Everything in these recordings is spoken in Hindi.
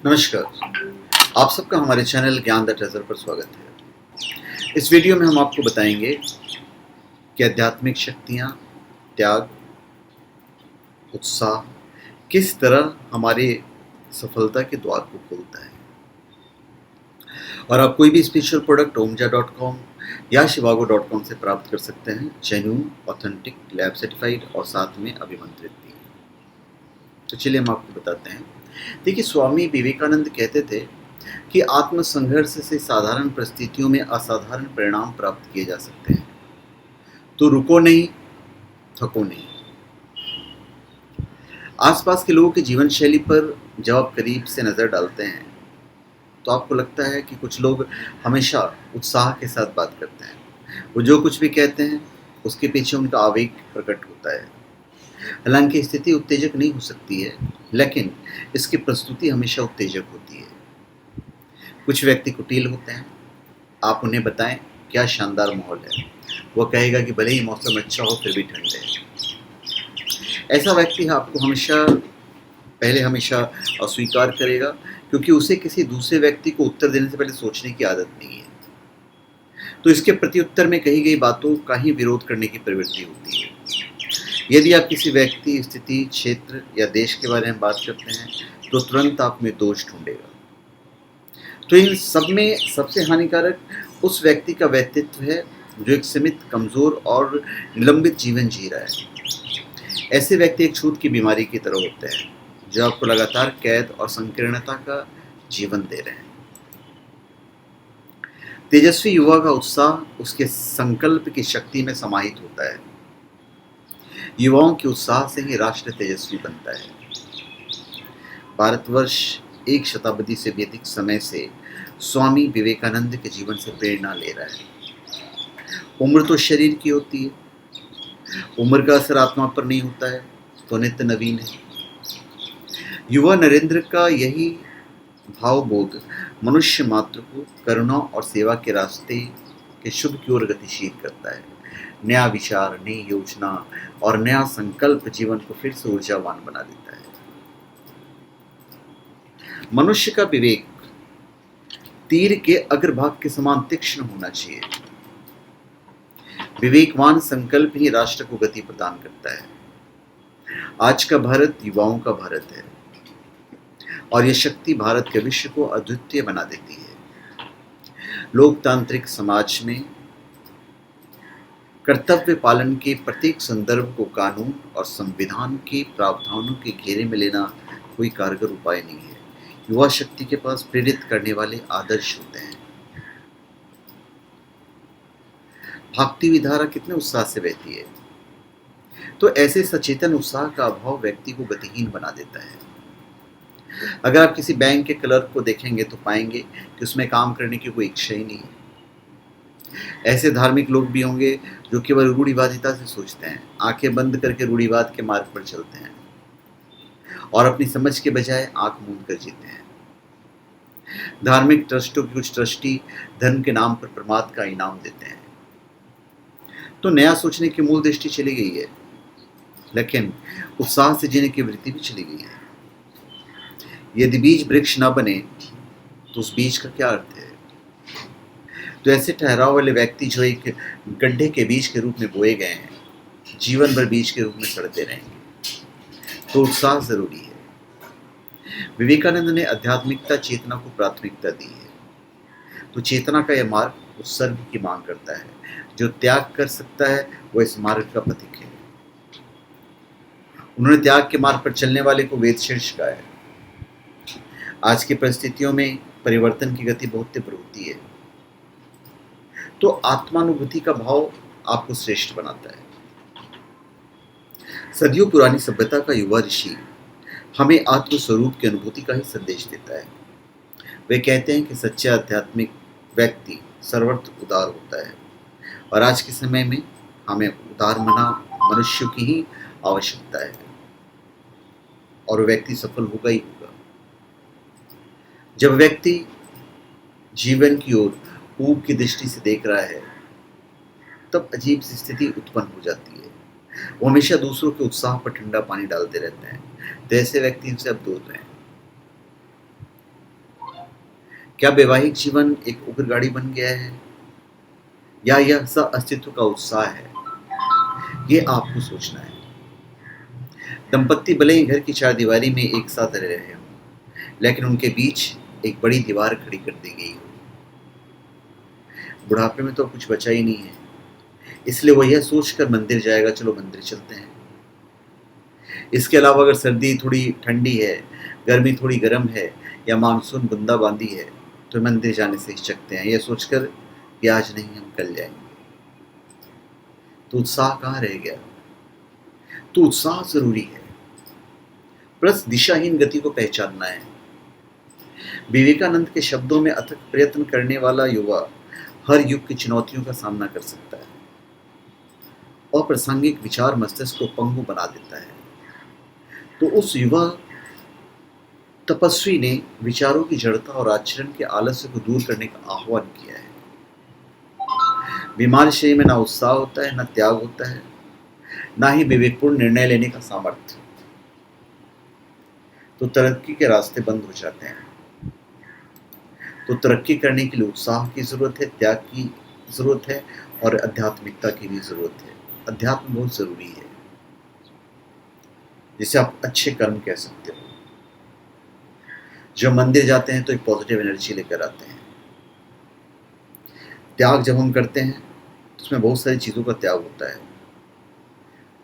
नमस्कार। आप सबका हमारे चैनल ज्ञान द ट्रेजर पर स्वागत है। इस वीडियो में हम आपको बताएंगे कि आध्यात्मिक शक्तियाँ, त्याग, उत्साह किस तरह हमारे सफलता के द्वार को खोलता है। और आप कोई भी स्पिरिचुअल प्रोडक्ट omja.com या shivago.com से प्राप्त कर सकते हैं, जेन्युइन, ऑथेंटिक, लैब सर्टिफाइड और साथ में अभिमंत्रित भी। तो चलिए हम आपको बताते हैं। देखिए, स्वामी विवेकानंद कहते थे कि आत्म संघर्ष से साधारण परिस्थितियों में असाधारण परिणाम प्राप्त किए जा सकते हैं। तो रुको नहीं, थको नहीं। आसपास के लोगों की जीवन शैली पर जब आप करीब से नज़र डालते हैं तो आपको लगता है कि कुछ लोग हमेशा उत्साह के साथ बात करते हैं। वो जो कुछ भी कहते हैं उसके पीछे उनका आवेग प्रकट होता है। हालांकि स्थिति उत्तेजक नहीं हो सकती है, लेकिन इसकी प्रस्तुति हमेशा उत्तेजक होती है। कुछ व्यक्ति कुटिल होते हैं। आप उन्हें बताएं क्या शानदार माहौल है, वो कहेगा कि भले ही मौसम अच्छा हो फिर भी ठंड है। ऐसा व्यक्ति आपको हमेशा अस्वीकार करेगा, क्योंकि उसे किसी दूसरे व्यक्ति को उत्तर देने से पहले सोचने की आदत नहीं है। तो इसके प्रत्युत्तर में कही गई बातों का ही विरोध करने की प्रवृत्ति होती है। यदि आप किसी व्यक्ति, स्थिति, क्षेत्र या देश के बारे में बात करते हैं तो तुरंत आप में दोष ढूंढेगा। तो इन सब में सबसे हानिकारक उस व्यक्ति का व्यक्तित्व है जो एक सीमित, कमजोर और निलंबित जीवन जी रहा है। ऐसे व्यक्ति एक छूत की बीमारी की तरह होते हैं जो आपको लगातार कैद और संकीर्णता का जीवन दे रहे हैं। तेजस्वी युवा का उत्साह उसके संकल्प की शक्ति में समाहित होता है। युवाओं के उत्साह से ही राष्ट्र तेजस्वी बनता है। भारतवर्ष एक शताब्दी से भी अधिक समय से स्वामी विवेकानंद के जीवन से प्रेरणा ले रहा है। उम्र तो शरीर की होती है, उम्र का असर आत्मा पर नहीं होता है, तो नित्य नवीन है। युवा नरेंद्र का यही भावबोध मनुष्य मात्र को करुणा और सेवा के रास्ते के शुभ की ओर गतिशील करता है। नया विचार, नई योजना और नया संकल्प जीवन को फिर से ऊर्जावान बना देता है। मनुष्य का विवेक तीर के अग्रभाग के समान तीक्ष्ण होना चाहिए। विवेकवान संकल्प ही राष्ट्र को गति प्रदान करता है। आज का भारत युवाओं का भारत है और यह शक्ति भारत के विश्व को अद्वितीय बना देती है। लोकतांत्रिक समाज में कर्तव्य पालन के प्रत्येक संदर्भ को कानून और संविधान के प्रावधानों के घेरे में लेना कोई कारगर उपाय नहीं है। युवा शक्ति के पास प्रेरित करने वाले आदर्श होते हैं। भागती हुई धारा कितने उत्साह से बहती है। तो ऐसे सचेतन उत्साह का अभाव व्यक्ति को गतिहीन बना देता है। अगर आप किसी बैंक के क्लर्क को देखेंगे तो पाएंगे कि उसमें काम करने की कोई इच्छा ही नहीं है। ऐसे धार्मिक लोग भी होंगे जो केवल रूढ़िवादिता से सोचते हैं, आंखें बंद करके रूढ़िवाद के मार्ग पर चलते हैं और अपनी समझ के बजाय आंख मूंद कर जीते हैं। धार्मिक ट्रस्टों के कुछ ट्रस्टी धर्म के नाम पर प्रमाद का इनाम देते हैं। तो नया सोचने की मूल दृष्टि चली गई है, लेकिन उत्साह से जीने की वृत्ति भी चली गई है। यदि बीज वृक्ष न बने तो उस बीज का क्या अर्थ है। तो ऐसे ठहराव वाले व्यक्ति जो एक गड्ढे के बीज के रूप में बोए गए हैं, जीवन भर बीज के रूप में सड़ते रहेंगे। तो उत्साह जरूरी है। विवेकानंद ने आध्यात्मिकता, चेतना को प्राथमिकता दी है। तो चेतना का यह मार्ग उत्सर्ग की मांग करता है। जो त्याग कर सकता है वो इस मार्ग का प्रतीक है। उन्होंने त्याग के मार्ग पर चलने वाले को वेद शीर्ष कहा है। आज की परिस्थितियों में परिवर्तन की गति बहुत तीव्र होती है। तो आत्मानुभूति का भाव आपको श्रेष्ठ बनाता है। सदियों पुरानी सभ्यता का युवा ऋषि हमें आत्मस्वरूप की अनुभूति का ही संदेश देता है। वे कहते हैं कि सच्चा आध्यात्मिक व्यक्ति सर्वत्र उदार होता है और आज के समय में हमें उदार मना मनुष्य की ही आवश्यकता है और वो व्यक्ति सफल होगा ही होगा। जब व्यक्ति जीवन की ओर ऊब की दृष्टि से देख रहा है तब अजीब सी स्थिति उत्पन्न हो जाती है। वो हमेशा दूसरों के उत्साह पर ठंडा पानी डालते रहते हैं। तो ऐसे व्यक्ति इनसे अब दूर रहें। क्या वैवाहिक जीवन एक उग्र गाड़ी बन गया है, या यह सह अस्तित्व का उत्साह है? ये आपको सोचना है। दंपत्ति भले ही घर की चारदीवारी में एक साथ रह रहे हों, लेकिन उनके बीच एक बड़ी दीवार खड़ी कर दी गई हो। बुढ़ापे में तो कुछ बचा ही नहीं है, इसलिए वो यह सोचकर मंदिर जाएगा, चलो मंदिर चलते हैं। इसके अलावा अगर सर्दी थोड़ी ठंडी है, गर्मी थोड़ी गर्म है, या मानसून बूंदाबांदी है, तो मंदिर जाने से हिचकते हैं, यह सोचकर कि आज नहीं, हम कल जाएंगे। तो उत्साह कहाँ रह गया? तो उत्साह जरूरी है, प्लस दिशाहीन गति को पहचानना है। विवेकानंद के शब्दों में, अथक प्रयत्न करने वाला युवा हर युग की चुनौतियों का सामना कर सकता है। अप्रासंगिक विचार मस्तिष्क को पंगु बना देता है। तो उस युवा तपस्वी ने विचारों की जड़ता और आचरण के आलस्य को दूर करने का आह्वान किया है। बीमार शरीर में ना उत्साह होता है, ना त्याग होता है, ना ही विवेकपूर्ण निर्णय लेने का सामर्थ्य। तो तरक्की के रास्ते बंद हो जाते हैं। तो तरक्की करने के लिए उत्साह की जरूरत है, त्याग की जरूरत है, और आध्यात्मिकता की भी जरूरत है। अध्यात्म बहुत जरूरी है, जिसे आप अच्छे कर्म कह सकते हो। जब मंदिर जाते हैं तो एक पॉजिटिव एनर्जी लेकर आते हैं। त्याग जब हम करते हैं तो उसमें बहुत सारी चीज़ों का त्याग होता है।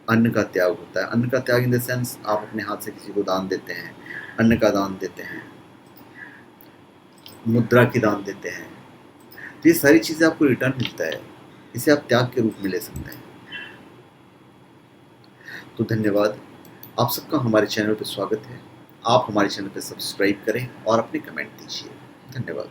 अन्न का त्याग होता है। अन्न का त्याग इन द सेंस, आप अपने हाथ से किसी को दान देते हैं, अन्न का दान देते हैं, मुद्रा की दान देते हैं। तो ये सारी चीज़ें आपको रिटर्न मिलता है, इसे आप त्याग के रूप में ले सकते हैं। तो धन्यवाद, आप सबका हमारे चैनल पर स्वागत है। आप हमारे चैनल पर सब्सक्राइब करें और अपने कमेंट दीजिए। धन्यवाद।